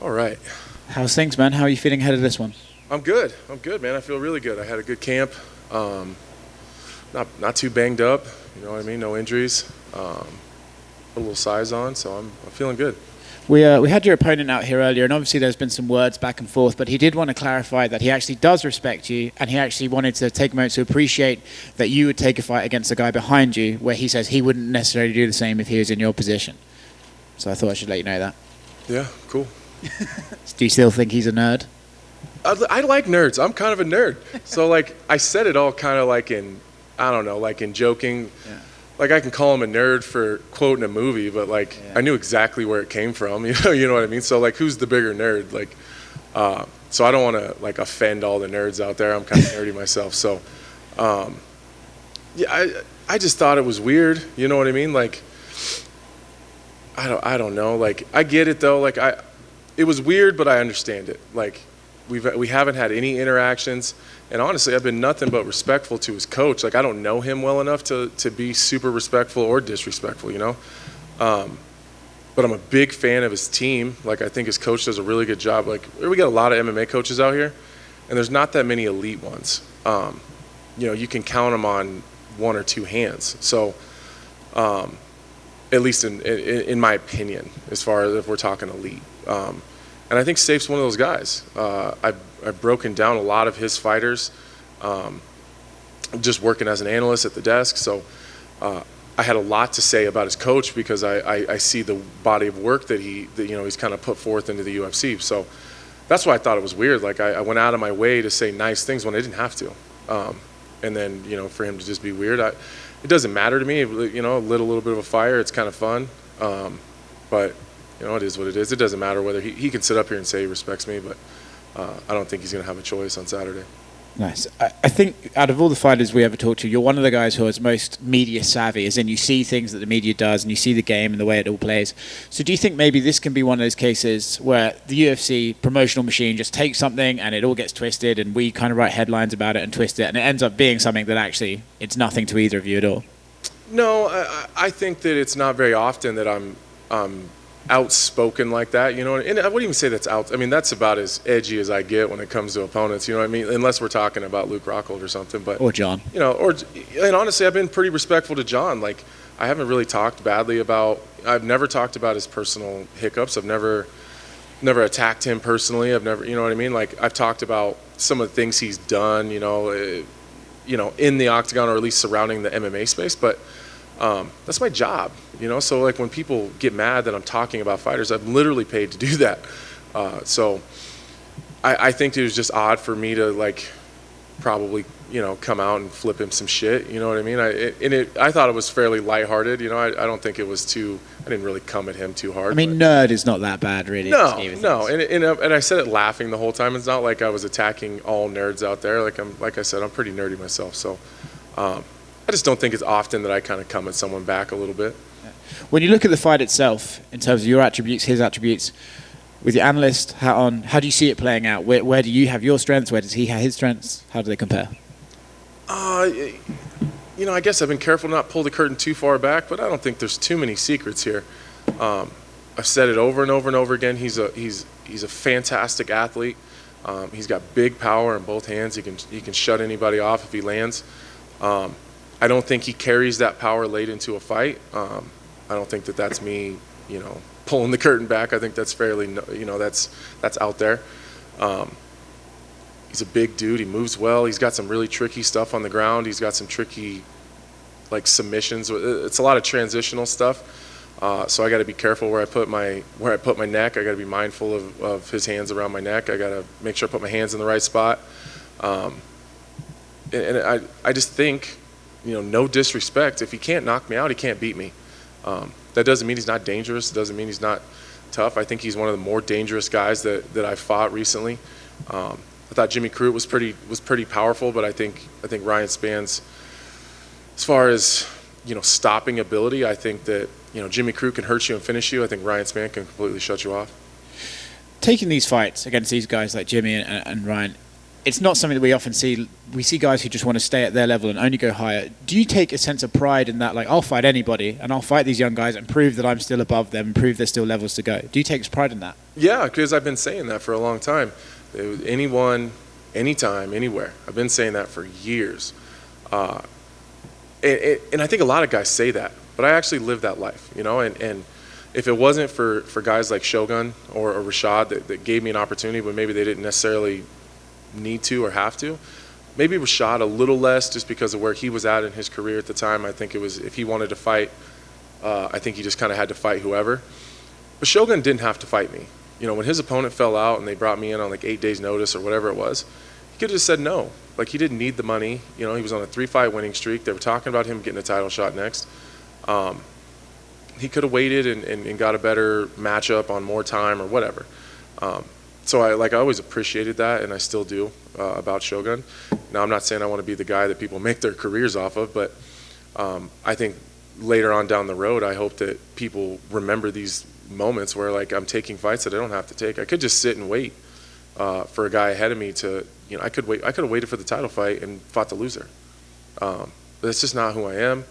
All right. How's things, man? How are you feeling ahead of this one? I'm good. I'm good, man. I feel really good. I had a good camp. Not too banged up. You know what I mean? No injuries. Put a little size on, so I'm feeling good. We had your opponent out here earlier, and obviously there's been some words back and forth, but he did want to clarify that he actually does respect you, and he actually wanted to take a moment to appreciate that you would take a fight against the guy behind you, where he says he wouldn't necessarily do the same if he was in your position. So I thought I should let you know that. Yeah, cool. Do you still think he's a nerd? I like nerds. I'm kind of a nerd. So, like, I said it all kind of like in, I don't know, like in joking. Yeah. Like, I can call him a nerd for quoting a movie, but, like, Yeah. I knew exactly where it came from. You know what I mean? So, like, who's the bigger nerd? Like, so I don't want to, like, offend all the nerds out there. I'm kind of nerdy myself. So, yeah, I just thought it was weird. You know what I mean? Like, I don't know. Like, I get it, though. Like, it was weird, but I understand it. Like, we haven't had any interactions, and honestly, I've been nothing but respectful to his coach. Like, I don't know him well enough to be super respectful or disrespectful, you know. But I'm a big fan of his team. Like, I think his coach does a really good job. Like, we got a lot of MMA coaches out here, and there's not that many elite ones. You know, you can count them on one or two hands. So, at least in my opinion, as far as if we're talking elite. And I think Safe's one of those guys. I've broken down a lot of his fighters, just working as an analyst at the desk. So I had a lot to say about his coach because I see the body of work that he's kind of put forth into the UFC. So that's why I thought it was weird. Like, I went out of my way to say nice things when I didn't have to. And then, you know, for him to just be weird, it doesn't matter to me. You know, lit a little bit of a fire. It's kind of fun. But you know, it is what it is. It doesn't matter whether he can sit up here and say he respects me, but I don't think he's going to have a choice on Saturday. Nice. I think out of all the fighters we ever talked to, you're one of the guys who is most media savvy, as in you see things that the media does and you see the game and the way it all plays. So do you think maybe this can be one of those cases where the UFC promotional machine just takes something and it all gets twisted and we kind of write headlines about it and twist it and it ends up being something that actually it's nothing to either of you at all? No, I think that it's not very often that I'm outspoken like that, you know, and I wouldn't even say that's out. I mean, that's about as edgy as I get when it comes to opponents, you know what I mean? Unless we're talking about Luke Rockhold or something, but or John, you know, and honestly, I've been pretty respectful to John. Like, I haven't really talked badly about. I've never talked about his personal hiccups. I've never attacked him personally. I've never, you know what I mean? Like, I've talked about some of the things he's done, you know, in the octagon or at least surrounding the MMA space, but. That's my job, you know. So like when people get mad that I'm talking about fighters, I'm literally paid to do that. So I think it was just odd for me to like probably, you know, come out and flip him some shit. You know what I mean? I thought it was fairly lighthearted. You know, I don't think it was too. I didn't really come at him too hard. I mean, nerd is not that bad, really. No. And I said it laughing the whole time. It's not like I was attacking all nerds out there. Like I said, I'm pretty nerdy myself. So. I just don't think it's often that I kind of come at someone back a little bit. When you look at the fight itself, in terms of your attributes, his attributes, with your analyst hat on, how do you see it playing out? Where do you have your strengths? Where does he have his strengths? How do they compare? You know, I guess I've been careful not to pull the curtain too far back, but I don't think there's too many secrets here. I've said it over and over and over again. He's a fantastic athlete. He's got big power in both hands. He can shut anybody off if he lands. I don't think he carries that power late into a fight. I don't think that that's me, you know, pulling the curtain back. I think that's fairly, you know, that's out there. He's a big dude. He moves well. He's got some really tricky stuff on the ground. He's got some tricky, like, submissions. It's a lot of transitional stuff. So I got to be careful where I put my neck. I got to be mindful of his hands around my neck. I got to make sure I put my hands in the right spot. And I just think. You know, no disrespect. If he can't knock me out, he can't beat me. That doesn't mean he's not dangerous. It doesn't mean he's not tough. I think he's one of the more dangerous guys that I've fought recently. I thought Jimmy Crute was pretty powerful, but I think Ryan Span's, as far as, you know, stopping ability, I think that, you know, Jimmy Crute can hurt you and finish you. I think Ryan Span can completely shut you off. Taking these fights against these guys like Jimmy and Ryan, it's not something that we often see. We see guys who just want to stay at their level and only go higher. Do you take a sense of pride in that? Like, I'll fight anybody and I'll fight these young guys and prove that I'm still above them and prove there's still levels to go. Do you take pride in that? Yeah, because I've been saying that for a long time. Anyone, anytime, anywhere. I've been saying that for years. And I think a lot of guys say that, but I actually live that life, you know, and if it wasn't for guys like Shogun or Rashad that gave me an opportunity, but maybe they didn't necessarily need to or have to, maybe Rashad a little less just because of where he was at in his career at the time. I think it was, if he wanted to fight, I think he just kind of had to fight whoever. But Shogun didn't have to fight me. You know, when his opponent fell out and they brought me in on like 8 days notice or whatever it was, he could have just said no. Like, he didn't need the money. You know, he was on a 3-fight winning streak. They were talking about him getting a title shot next. He could have waited and got a better matchup on more time or whatever. So I always appreciated that, and I still do about Shogun. Now, I'm not saying I want to be the guy that people make their careers off of, but I think later on down the road, I hope that people remember these moments where, like, I'm taking fights that I don't have to take. I could just sit and wait for a guy ahead of me to, you know, I could have waited for the title fight and fought the loser. But that's just not who I am.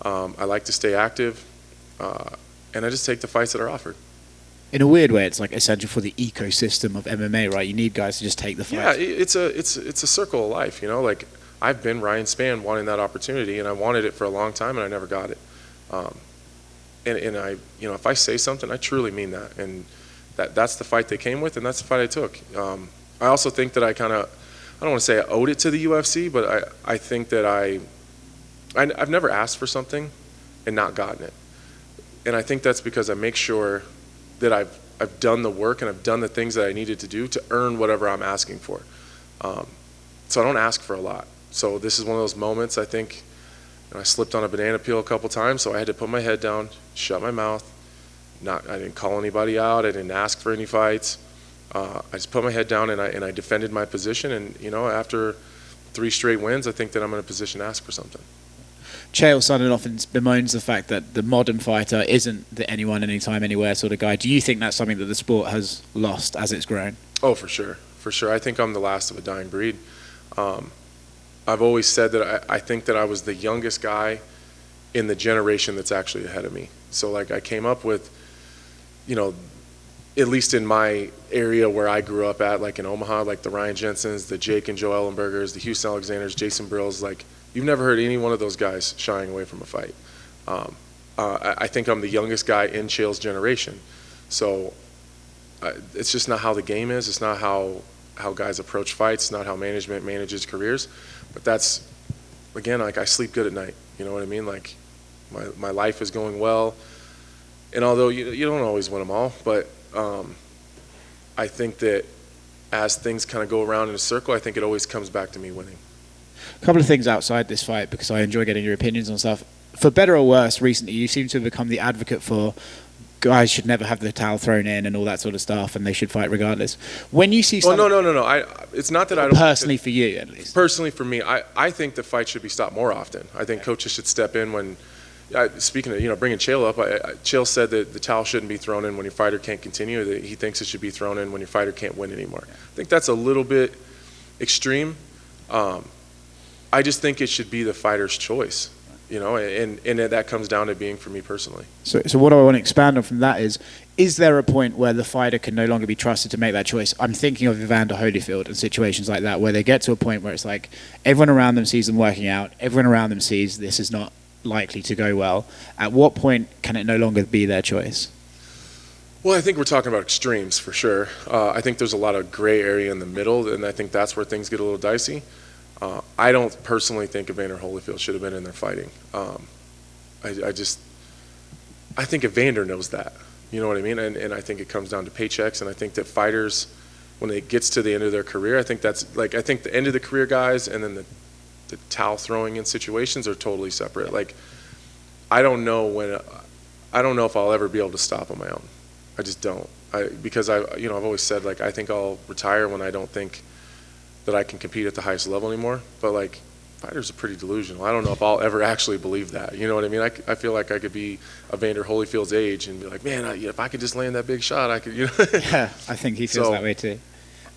I like to stay active, and I just take the fights that are offered. In a weird way, it's like essential for the ecosystem of MMA, right? You need guys to just take the fight. Yeah, it's a circle of life, you know. Like, I've been Ryan Spann wanting that opportunity, and I wanted it for a long time, and I never got it. And I, you know, if I say something, I truly mean that, and that's the fight they came with, and that's the fight I took. I also think that I don't want to say I owed it to the UFC, but I think that I've never asked for something and not gotten it, and I think that's because I make sure that I've done the work and I've done the things that I needed to do to earn whatever I'm asking for. So I don't ask for a lot. So this is one of those moments, I think, you know, I slipped on a banana peel a couple times, so I had to put my head down, shut my mouth. I didn't call anybody out. I didn't ask for any fights. I just put my head down and I defended my position. And, you know, after 3 straight wins, I think that I'm in a position to ask for something. Chael Sonnen often bemoans the fact that the modern fighter isn't the anyone, anytime, anywhere sort of guy. Do you think that's something that the sport has lost as it's grown? Oh, for sure. For sure. I think I'm the last of a dying breed. I've always said that I think that I was the youngest guy in the generation that's actually ahead of me. So, like, I came up with, you know, at least in my area where I grew up at, like in Omaha, like the Ryan Jensens, the Jake and Joe Ellenbergers, the Houston Alexanders, Jason Brills, like, you've never heard any one of those guys shying away from a fight. I think I'm the youngest guy in Chael's generation. So it's just not how the game is. It's not how guys approach fights. It's not how management manages careers. But that's, again, like, I sleep good at night. You know what I mean? Like, my life is going well. And although you don't always win them all, but I think that as things kind of go around in a circle, I think it always comes back to me winning. A couple of things outside this fight, because I enjoy getting your opinions on stuff. For better or worse, recently you seem to have become the advocate for guys should never have the towel thrown in and all that sort of stuff, and they should fight regardless. When you see something... Oh, no. It's not that I don't... Personally for you, at least. Personally for me, I think the fight should be stopped more often. I think coaches should step in when... speaking of, you know, bringing Chael up, Chael said that the towel shouldn't be thrown in when your fighter can't continue. That he thinks it should be thrown in when your fighter can't win anymore. I think that's a little bit extreme. I just think it should be the fighter's choice, you know, and that comes down to being for me personally. So what I want to expand on from that is there a point where the fighter can no longer be trusted to make that choice? I'm thinking of Evander Holyfield and situations like that where they get to a point where it's like everyone around them sees them working out, everyone around them sees this is not likely to go well. At what point can it no longer be their choice? Well, I think we're talking about extremes for sure. I think there's a lot of gray area in the middle, and I think that's where things get a little dicey. I don't personally think Evander Holyfield should have been in there fighting. I think Evander knows that. You know what I mean? And I think it comes down to paychecks, and I think that fighters, when it gets to the end of their career, I think the end of the career guys and then the towel throwing in situations are totally separate. Like, I don't know if I'll ever be able to stop on my own. I just don't. Because I've always said, like, I think I'll retire when I don't think that I can compete at the highest level anymore. But, like, fighters are pretty delusional. I don't know if I'll ever actually believe that. You know what I mean? I feel like I could be Evander Holyfield's age and be like, man, if I could just land that big shot, I could, you know. Yeah, I think he feels that way too.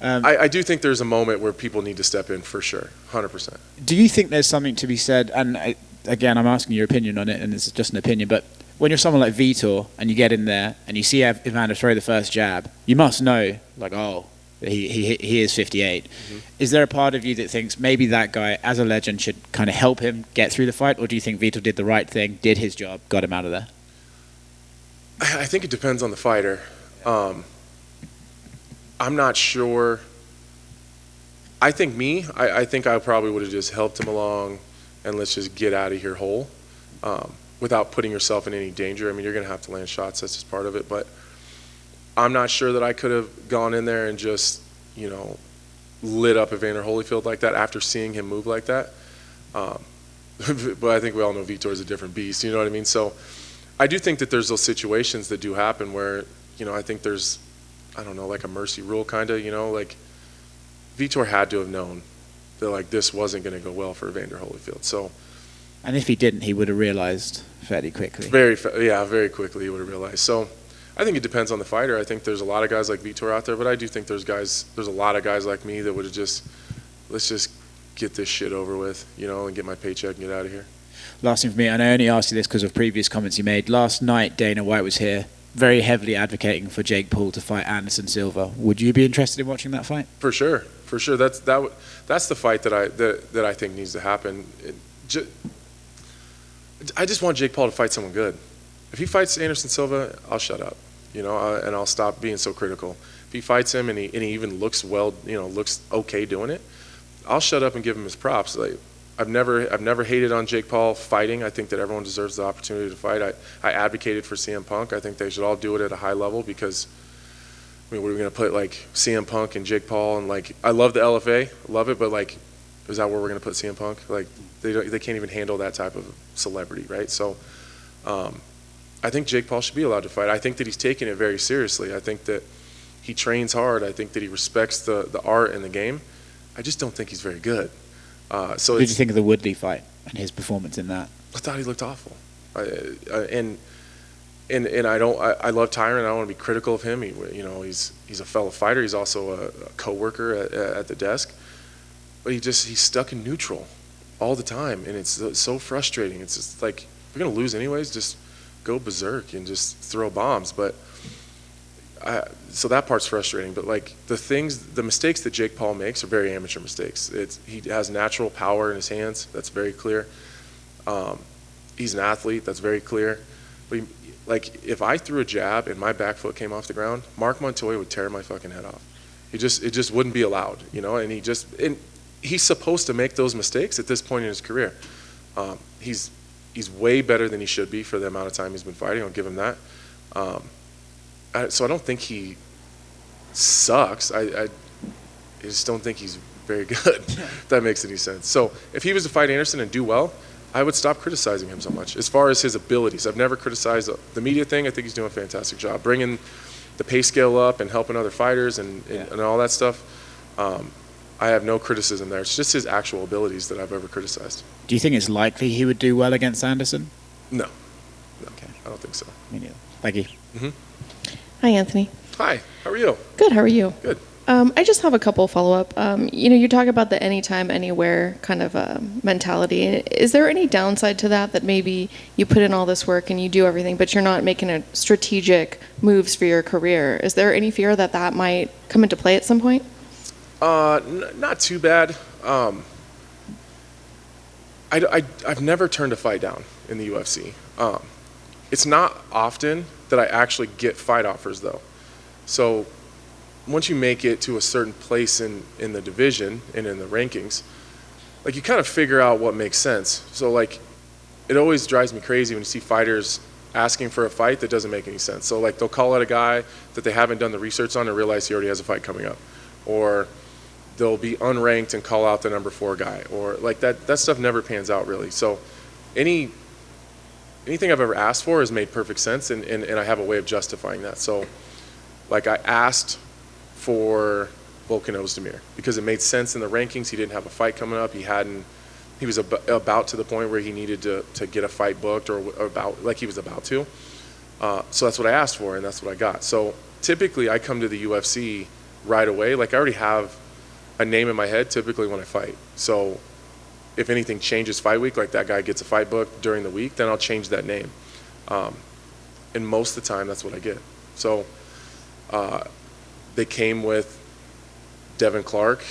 I do think there's a moment where people need to step in for sure, 100%. Do you think there's something to be said, and again, I'm asking your opinion on it, and it's just an opinion, but when you're someone like Vitor and you get in there and you see Evander throw the first jab, you must know, like, oh, he is 58. Mm-hmm. Is there a part of you that thinks maybe that guy, as a legend, should kind of help him get through the fight, or do you think Vitor did the right thing, did his job, got him out of there? I think it depends on the fighter. I'm not sure. I think I think I probably would have just helped him along and let's just get out of here whole, without putting yourself in any danger. I mean, you're going to have to land shots. That's just part of it. But I'm not sure that I could have gone in there and just, lit up Evander Holyfield like that after seeing him move like that. But I think we all know Vitor is a different beast. You know what I mean? So I do think that there's those situations that do happen where, I think there's, I don't know, like a mercy rule kind of, like Vitor had to have known that like this wasn't going to go well for Evander Holyfield. So, and if he didn't, he would have realized fairly quickly. Very quickly he would have realized. So I think it depends on the fighter. I think there's a lot of guys like Vitor out there, but I do think there's a lot of guys like me that would have just, let's just get this shit over with, and get my paycheck and get out of here. Last thing for me, and I only asked you this because of previous comments you made. Last night, Dana White was here, very heavily advocating for Jake Paul to fight Anderson Silva. Would you be interested in watching that fight? For sure. That's the fight that I think needs to happen. I just want Jake Paul to fight someone good. If he fights Anderson Silva, I'll shut up, and I'll stop being so critical. If he fights him and he even looks looks okay doing it, I'll shut up and give him his props. Like, I've never hated on Jake Paul fighting. I think that everyone deserves the opportunity to fight. I advocated for CM Punk. I think they should all do it at a high level because, what are we going to put, like, CM Punk and Jake Paul? And, like, I love the LFA, love it, but, like, is that where we're going to put CM Punk? Like, they can't even handle that type of celebrity, right? So I think Jake Paul should be allowed to fight. I think that he's taking it very seriously. I think that he trains hard. I think that he respects the art and the game. I just don't think he's very good. So what did you think of the Woodley fight and his performance in that? I thought he looked awful. And I love Tyron. I don't want to be critical of him. He's a fellow fighter. He's also a coworker at the desk. But he's stuck in neutral all the time, and it's so frustrating. It's just like, if you're gonna lose anyways, just go berserk and just throw bombs. But so that part's frustrating. But like the mistakes that Jake Paul makes are very amateur mistakes. He has natural power in his hands. That's very clear. He's an athlete. That's very clear. But if I threw a jab and my back foot came off the ground, Mark Montoya would tear my fucking head off. It just wouldn't be allowed, And he's supposed to make those mistakes at this point in his career. He's way better than he should be for the amount of time he's been fighting. I'll give him that. So I don't think he sucks. I just don't think he's very good, if that makes any sense. So if he was to fight Anderson and do well, I would stop criticizing him so much. As far as his abilities, I've never criticized the media thing. I think he's doing a fantastic job. Bringing the pay scale up and helping other fighters and all that stuff. I have no criticism there. It's just his actual abilities that I've ever criticized. Do you think it's likely he would do well against Anderson? No. Okay. I don't think so. Me neither. Thank you. Mm-hmm. Hi, Anthony. Hi. How are you? Good. How are you? Good. I just have a couple follow-up. You talk about the anytime, anywhere kind of mentality. Is there any downside to that maybe you put in all this work and you do everything, but you're not making a strategic moves for your career? Is there any fear that might come into play at some point? Not too bad. I've never turned a fight down in the UFC. It's not often that I actually get fight offers, though. So once you make it to a certain place in the division and in the rankings, like, you kind of figure out what makes sense. So, like, it always drives me crazy when you see fighters asking for a fight that doesn't make any sense. So, like, they'll call out a guy that they haven't done the research on and realize he already has a fight coming up. Or they'll be unranked and call out the number 4 guy. Or, like, that stuff never pans out, really. So anything I've ever asked for has made perfect sense, and I have a way of justifying that. So, like, I asked for Volkan Ozdemir because it made sense in the rankings. He didn't have a fight coming up. He was about to the point where he needed to get a fight booked, or he was about to. So that's what I asked for, and that's what I got. So typically I come to the UFC right away. Like I already have a name in my head typically when I fight. So if anything changes fight week, like that guy gets a fight book during the week, then I'll change that name. And most of the time, that's what I get. So they came with Devin Clark,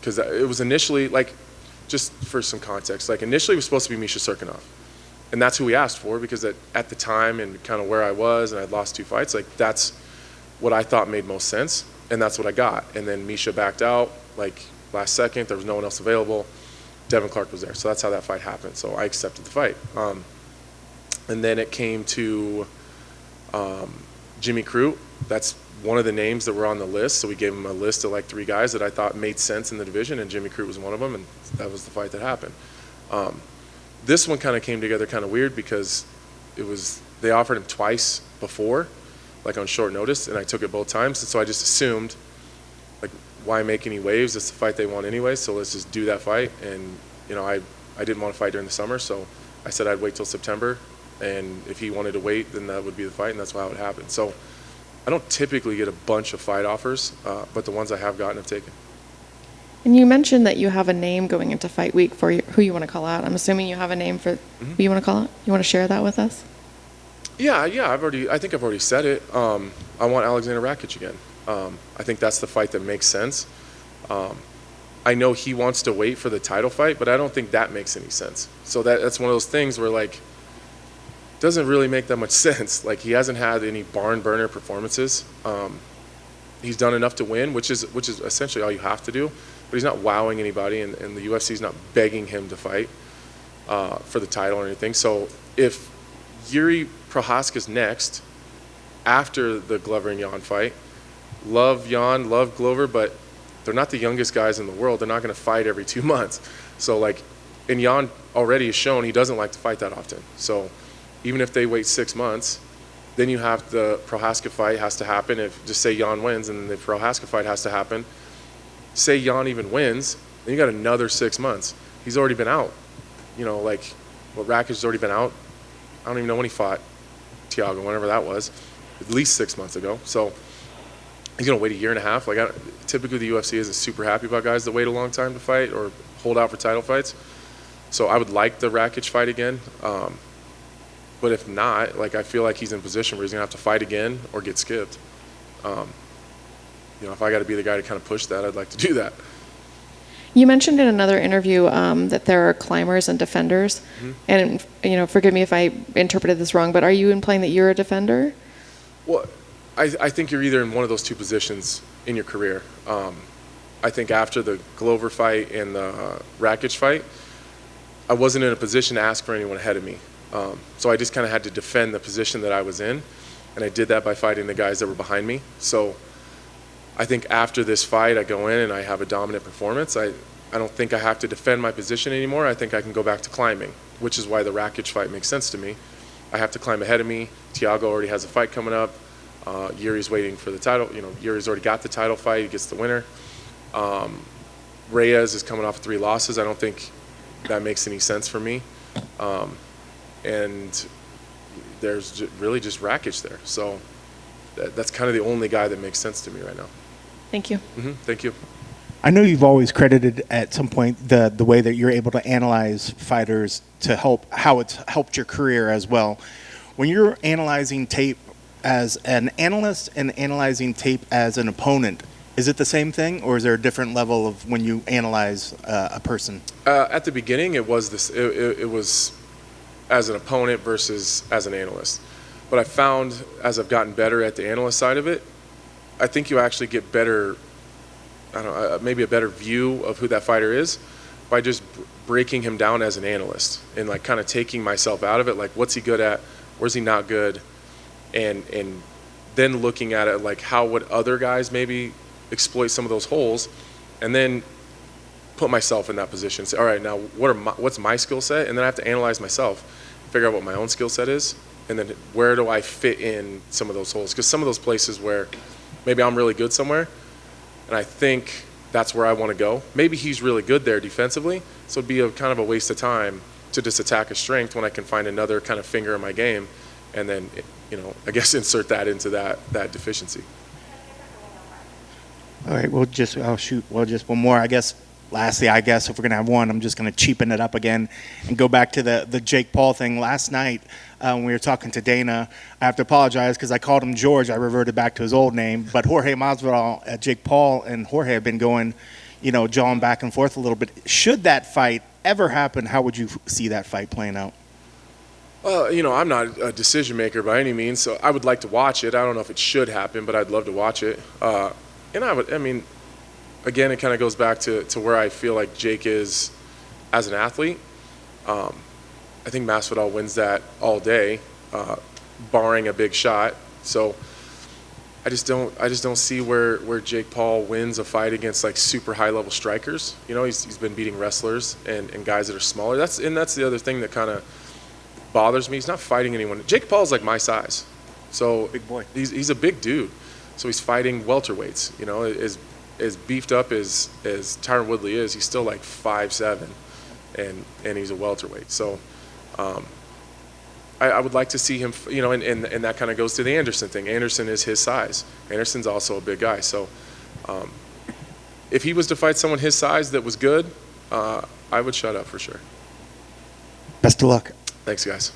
because it was initially, like, just for some context, like initially it was supposed to be Misha Serkinov. And that's who we asked for, because at the time and kind of where I was, and I'd lost 2 fights, like that's what I thought made most sense, and that's what I got. And then Misha backed out, like last second, there was no one else available. Devin Clark was there, so that's how that fight happened. So I accepted the fight. And then it came to Jimmy Crute. That's one of the names that were on the list, so we gave him a list of like 3 guys that I thought made sense in the division, and Jimmy Crute was one of them, and that was the fight that happened. This one kind of came together kind of weird, because they offered him twice before, like on short notice, and I took it both times, and so I just assumed, like, why make any waves? It's the fight they want anyway, so let's just do that fight. And I didn't want to fight during the summer, so I said I'd wait till September, and if he wanted to wait, then that would be the fight, and that's how it happened. So I don't typically get a bunch of fight offers, but the ones I have gotten, I've taken. And you mentioned that you have a name going into fight week for who you want to call out. I'm assuming you have a name for who you want to call out. You want to share that with us? Yeah. I think I've already said it. I want Alexander Rakic again. I think that's the fight that makes sense. I know he wants to wait for the title fight, but I don't think that makes any sense. So that's one of those things where, like, doesn't really make that much sense. Like, he hasn't had any barn burner performances. He's done enough to win, which is essentially all you have to do. But he's not wowing anybody, and the UFC's not begging him to fight for the title or anything. So if Yuri Prohaska's next, after the Glover and Jan fight, love Jan, love Glover, but they're not the youngest guys in the world. They're not going to fight every 2 months. So, like, and Jan already has shown he doesn't like to fight that often. So even if they wait 6 months, then you have the Prohaska fight has to happen. If just say Jan wins, and then the Prohaska fight has to happen. Say Jan even wins, then you got another 6 months. He's already been out. Rakic's already been out. I don't even know when he fought Thiago, whenever that was, at least 6 months ago. So he's gonna wait a year and a half. Like, typically the UFC isn't super happy about guys that wait a long time to fight or hold out for title fights. So I would like the Rakic fight again. But if not, like, I feel like he's in a position where he's gonna have to fight again or get skipped. If I got to be the guy to kind of push that, I'd like to do that. You mentioned in another interview that there are climbers and defenders, and forgive me if I interpreted this wrong, but are you implying that you're a defender? Well, I think you're either in one of those 2 positions in your career. I think after the Glover fight and the Rakic fight, I wasn't in a position to ask for anyone ahead of me. So I just kind of had to defend the position that I was in, and I did that by fighting the guys that were behind me. So I think after this fight, I go in and I have a dominant performance. I don't think I have to defend my position anymore. I think I can go back to climbing, which is why the Rakic fight makes sense to me. I have to climb ahead of me. Thiago already has a fight coming up. Yuri's waiting for the title. Yuri's already got the title fight. He gets the winner. Reyes is coming off of 3 losses. I don't think that makes any sense for me. And there's really just Rakic there. So that's kind of the only guy that makes sense to me right now. Thank you. Thank you. I know you've always credited at some point the way that you're able to analyze fighters to how it's helped your career as well. When you're analyzing tape as an analyst and analyzing tape as an opponent, is it the same thing, or is there a different level of when you analyze a person? At the beginning, it was this. It was as an opponent versus as an analyst. But I found as I've gotten better at the analyst side of it, I think you actually get better, maybe a better view of who that fighter is by just breaking him down as an analyst and, like, kind of taking myself out of it. Like, what's he good at? Where's he not good? And then looking at it like, how would other guys maybe exploit some of those holes, and then put myself in that position. Say, all right, now what's my skill set? And then I have to analyze myself, figure out what my own skill set is, and then where do I fit in some of those holes? Because some of those places where maybe I'm really good somewhere, and I think that's where I want to go. Maybe he's really good there defensively, so it'd be a kind of a waste of time to just attack a strength when I can find another kind of finger in my game, and then, I guess insert that into that deficiency. All right, just one more. I guess, lastly, I guess if we're going to have one, I'm just going to cheapen it up again and go back to the Jake Paul thing. Last night, when we were talking to Dana, I have to apologize because I called him George. I reverted back to his old name. But Jorge Masvidal, Jake Paul and Jorge have been going, jawing back and forth a little bit. Should that fight ever happen, how would you see that fight playing out? Well, I'm not a decision maker by any means, so I would like to watch it. I don't know if it should happen, but I'd love to watch it. Again, it kind of goes back to where I feel like Jake is as an athlete. I think Masvidal wins that all day, barring a big shot. So I just don't see where Jake Paul wins a fight against like super high level strikers. He's been beating wrestlers and guys that are smaller. That's the other thing that kind of bothers me. He's not fighting anyone. Jake Paul's like my size, so Big boy. He's a big dude. So he's fighting welterweights. As beefed up as Tyron Woodley is, he's still like 5'7", and he's a welterweight. So I would like to see him, and that kind of goes to the Anderson thing. Anderson is his size. Anderson's also a big guy. So if he was to fight someone his size that was good, I would shut up for sure. Best of luck. Thanks, guys.